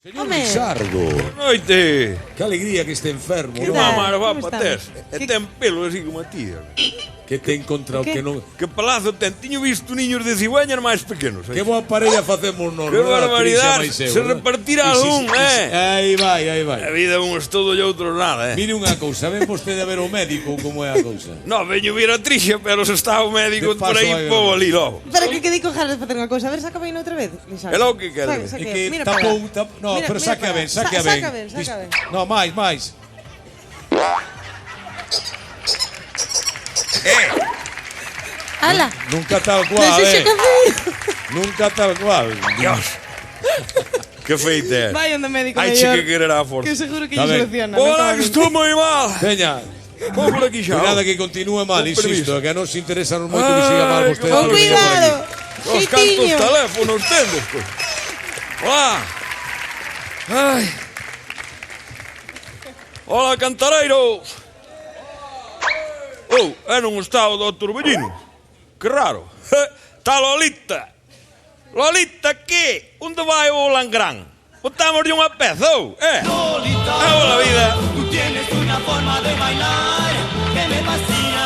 Señor Lizardo. Noite. Que alegría que este enfermo, Que non? mamar va Como pa estamos? tes. E ten pelo así como a ti. Que te encontrado Que? que non... Que palazo ten. Tiño visto niños de cigüeñas máis pequenos. Que boa parella facemos nos, Que barbaridade. Se repartirá algún, Aí vai, aí A vai. vida uns todo e outros nada, Mire unha cousa, ven vostede a ver o médico como é a cousa. No, veño vir a trixa, pero se está o médico De paso por aí, vai vou ver. ali logo. Pero que quedei con ganas de facer unha cousa. A ver, saca ben outra vez, Lizardo. É lo que quere. É que Mira tapou... para No, Mira, pero mira saque a para ben, saque a ben. Saca ben, saca ben. No, máis. Ala. Nunca tal cual, Deixa café. Nunca tal cual. Dios. Que feita é. Vai onde médico Ai, mellor. che que quererá a forza. Que seguro que Está lle ben. soluciona. Hola, que estou moi mal. Veña, Vou por aquí xa. nada que continúe mal, Con insisto, permiso. que non se interesan moito que siga mal Ai, vostede. Con pero que siga por cuidado. aquí. Os cantos Xeitiño. teléfonos tendes, pois. Hola. Ai. Hola, cantareiros. Oh, non está o doutor Bellino. Que raro. Está Lolita. Lolita, que? Onde vai o Langrán? Botámoslle unha peza, ou? Lolita, Hola, vida. tú tienes una forma de bailar que me fascina.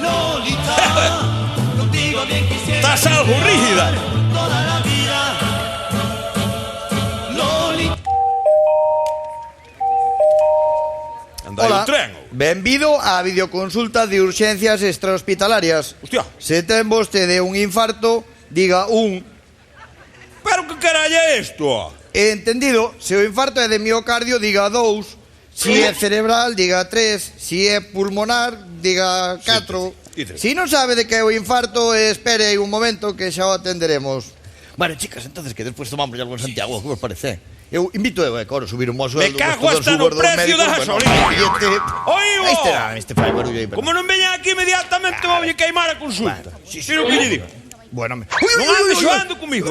Lolita, contigo bien quisiera Estás algo rígida. toda la vida. Lolita. Anda aí o tren, ou? Benvido á videoconsulta de urxencias extrahospitalarias. Hostia. Se ten vostede un infarto, diga un. Pero que caralla é isto? Entendido, se o infarto é de miocardio, diga 2. Si é cerebral, diga 3. Si é pulmonar, diga 4. Sí, sí. Si non sabe de que é o infarto, espere aí un momento que xa o atenderemos. Bueno, chicas, entonces que despois tomamos algo en Santiago, que vos parece? Eu invito coro, subir un mozo Me cago hasta no precio da gasolina. Oigo! Este fai barullo aí. Como non veña aquí inmediatamente vou lle queimar a consulta. Mira o que lle digo. Bueno, Non ande xoando comigo,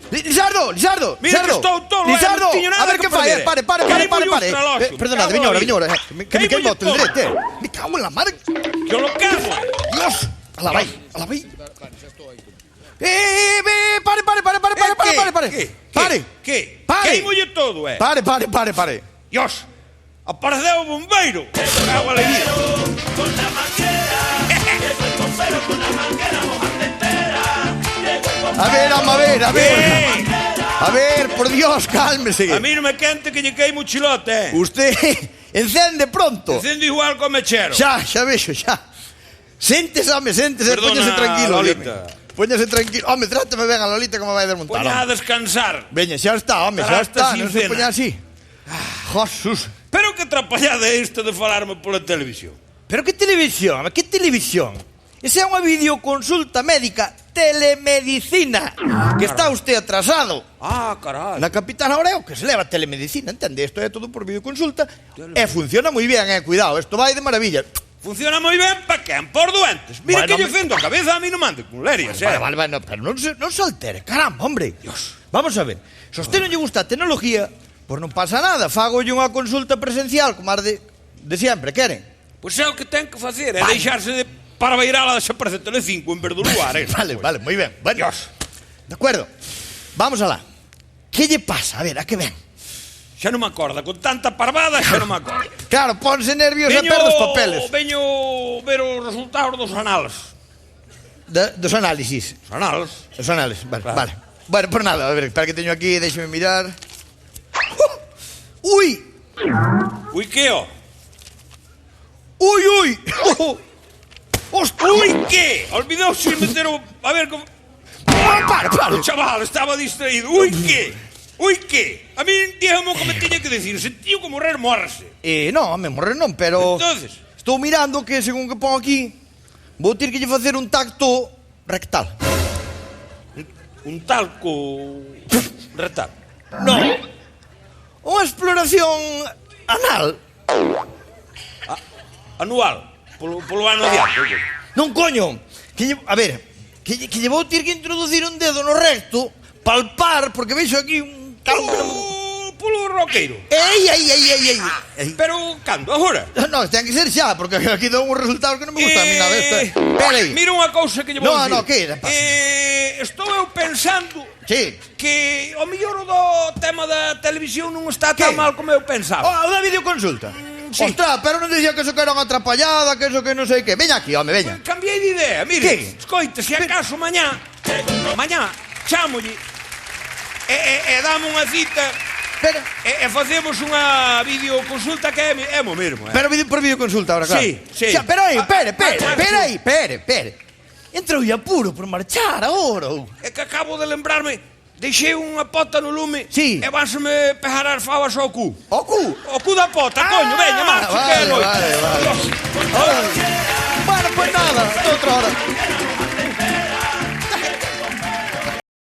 Lizardo! Mira que estou tolo, Lizardo! non tiño nada A ver que que fai, perder. pare. Queimo-lle os reloxos, Perdonade, cago na viñora, vida. que me Queimo-lle queimo o todo. teldirete. Me cago en la mar. Que lo cago. Dios! Ala vai. Pare. Que? Pare. Queimo-lle todo, Pare. Dios, apareceu o bombeiro. Cago a la vida. Con la manguera, llegó el bombero con la manguera mojando entera. Llegó el bombero. A ver, por Dios, cálmese. A mí non me quente que lle queimo o chilote, Usted encende pronto. Encendo igual co mechero. Xa vexo. Séntese, Perdona, póñase tranquilo. Lolita. Póñase tranquilo. Home, trátame ben a Lolita como vai desmontar. Poña a descansar. Veña, xa está, Estará non sin se cena. poña así. Jesús. Pero que atrapallada é isto de falarme pola televisión? Pero que televisión? Esa é unha videoconsulta médica, telemedicina, que está usted atrasado. Ah, carai. Na Capitana Oreo, que se leva telemedicina, entende? Isto é todo por videoconsulta e funciona moi ben, cuidado, isto vai de maravilla. Funciona moi ben pa quen? Por doentes. Mira Bueno, que lle fendo a cabeza a mí non mande con lerias, Vale, no, pero non se altere, caramba, hombre. Dios. Vamos a ver, se a usted non lle gusta a tecnología, pois non pasa nada, fagolle unha consulta presencial, como as de sempre, queren? Pois é o que ten que facer, é deixarse de parvairala de xa parece Telecinco en vez do lugar, Vale, moi ben. Bueno, de acuerdo, vamos alá. Que lle pasa? A ver, a que ven? Xa non me acorda, con tanta parvada xa non me acorda. Claro, ponse nervios e perde os papeles. Veño ver os resultados dos anales. Dos análisis. Os anales. Vale. Bueno, por nada, a ver, espera que teño aquí, déxeme mirar. Ui! Ui, que, ó? Ui! Ui, que? Olvidouse de meter o... A ver, como... Para! O chaval estaba distraído. Ui, que? A mí díjame o que me tiña que decir. Se tío que morrer, morrese. Non, me morrer non, pero... Entonces, Estou mirando que, según que pongo aquí, vou ter que lle facer un tacto rectal. un talco... retal. Non. Unha exploración anal. Anual. Polo ano adiante. Non, coño. A ver, que lle vou ter que introducir un dedo no recto, palpar, porque veixo aquí un... Polo roqueiro. Ei. Pero cando, agora? No, ten que ser xa, porque aquí dou uns resultados que non me gustan a mí nada. Espera aí. Mira unha cousa que lle vou No, dicir. que pasa? Estou eu pensando Sí. que o mellor do tema da televisión non está tan Que? mal como eu pensaba. O da videoconsulta. sí. Ostras, pero non dicía que eso que era unha atrapallada, que eso que non sei que. Veña aquí, home, veña. Cambiei de idea, mire, Que? escoite, se acaso mañá chámolle e dame unha cita Espera. e facemos unha videoconsulta que é mo mesmo, Pero por videoconsulta ahora, claro. Sí. Xa, pero aí, espere. Marcho. Entrou e apuro por marchar agora. É que acabo de lembrarme, deixei unha pota no lume Sí. e vánseme pejar as favas ao cu. O cu. O cu da pota, coño, veña, marcha, que é noite. Vale. Bueno, pues nada, outra hora.